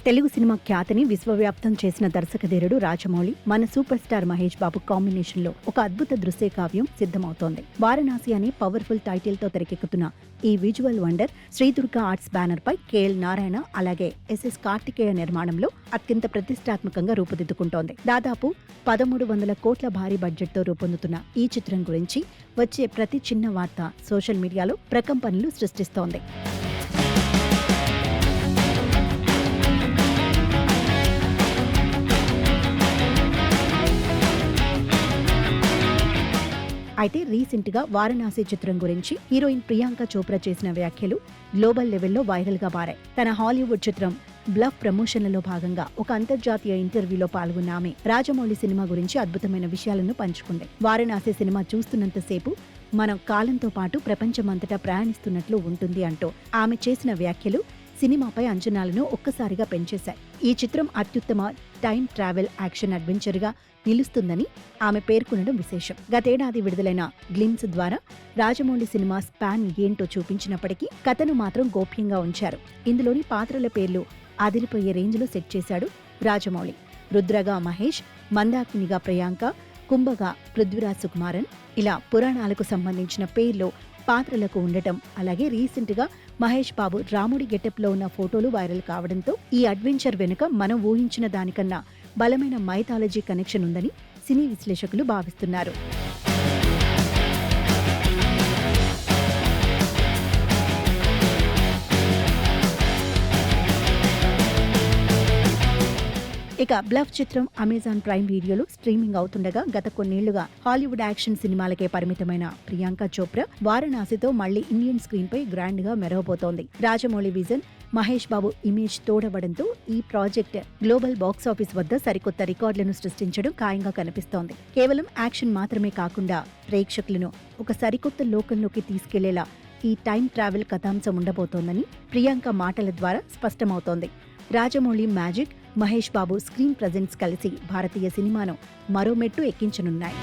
Telugu cinema ఖ్యాతిని విశ్వవ్యాప్తం చేసిన దర్శకధీరుడు రాజమౌళి మన super star Mahesh Babu combination లో ఒక అద్భుత దృశ్య కావ్యం సిద్ధమవుతోంది. వారణాసి అనే పవర్ఫుల్ టైటిల్ తో తెరకెక్కుతున్న ఈ visual wonder Sri Durga arts banner పై కేఎల్ నారాయణ అలాగే ఎస్ఎస్ కార్తికేయ నిర్మాణంలో అత్యంత ప్రతిష్టాత్మకంగా రూపుదిద్దుకుంటోంది. దాదాపు 1300 కోట్ల భారీ బడ్జెట్ తో రూపొందుతున్న ఈ చిత్రం గురించి వచ్చే ప్రతి చిన్న వార్త సోషల్ మీడియాలో ప్రకంపనలు సృష్టిస్తోంది. అయితే రీసెంట్ గా వారణాసి చిత్రం గురించి హీరోయిన్ ప్రియాంక చోప్రా చేసిన వ్యాఖ్యలు గ్లోబల్ లెవెల్లో వైరల్ గా మారాయి. తన హాలీవుడ్ చిత్రం బ్లఫ్ ప్రమోషన్లలో భాగంగా ఒక అంతర్జాతీయ ఇంటర్వ్యూలో పాల్గొన్న ఆమె రాజమౌళి సినిమా గురించి అద్భుతమైన విషయాలను పంచుకుంది. వారణాసి సినిమా చూస్తున్నంతసేపు మనం కాలంతో పాటు ప్రపంచమంతటా ప్రయాణిస్తున్నట్లు ఉంటుంది అంటూ ఆమె చేసిన వ్యాఖ్యలు సినిమాపై అంచనాలను ఒక్కసారిగా పెంచేశాయి. ఈ చిత్రం అత్యుత్తమ టైం ట్రావెల్ యాక్షన్ అడ్వెంచర్ గా నిలుస్తుందని ఆమె పేర్కొనడం విశేషం. గతేడాది విడుదలైన గ్లిమ్స్ ద్వారా రాజమౌళి సినిమా స్పాన్ ఏంటో చూపించినప్పటికీ కథను మాత్రం గోప్యంగా ఉంచారు. ఇందులోని పాత్రల పేర్లు అదిరిపోయే రేంజ్లో సెట్ చేశాడు రాజమౌళి. రుద్రగా మహేష్, మందాకినిగా ప్రియాంక, కుంభగా పృథ్వీరాజ్ సుకుమారన్, ఇలా పురాణాలకు సంబంధించిన పేర్లు పాత్రలకు ఉండటం, అలాగే రీసెంట్ గా మహేష్ బాబు రాముడి గెటప్ లో ఉన్న ఫోటోలు వైరల్ కావడంతో ఈ అడ్వెంచర్ వెనుక మనం ఊహించిన దానికన్నా బలమైన మైథాలజీ కనెక్షన్ ఉందని సినీ విశ్లేషకులు భావిస్తున్నారు. ఇక బ్లఫ్ చిత్రం అమెజాన్ ప్రైమ్ వీడియోలో స్ట్రీమింగ్ అవుతుండగా గత కొన్నేళ్లుగా హాలీవుడ్ యాక్షన్ సినిమాలకే పరిమితమైన ప్రియాంక చోప్రా వారణాసితో మళ్లీ ఇండియన్ స్క్రీన్ పై గ్రాండ్ గా మెరవబోతోంది. రాజమౌళి విజన్, మహేష్ బాబు ఇమేజ్ తోడవడంతో ఈ ప్రాజెక్ట్ గ్లోబల్ బాక్సాఫీస్ వద్ద సరికొత్త రికార్డులను సృష్టించడం ఖాయంగా కనిపిస్తోంది. కేవలం యాక్షన్ మాత్రమే కాకుండా ప్రేక్షకులను ఒక సరికొత్త లోకంలోకి తీసుకెళ్లేలా ఈ టైం ట్రావెల్ కథాంశం ఉండబోతోందని ప్రియాంక మాటల ద్వారా స్పష్టమవుతోంది. Rajamouli magic, Mahesh Babu screen presence కలిసి భారతీయ సినిమాను మరో మెట్టు ఎక్కించనున్నాయి.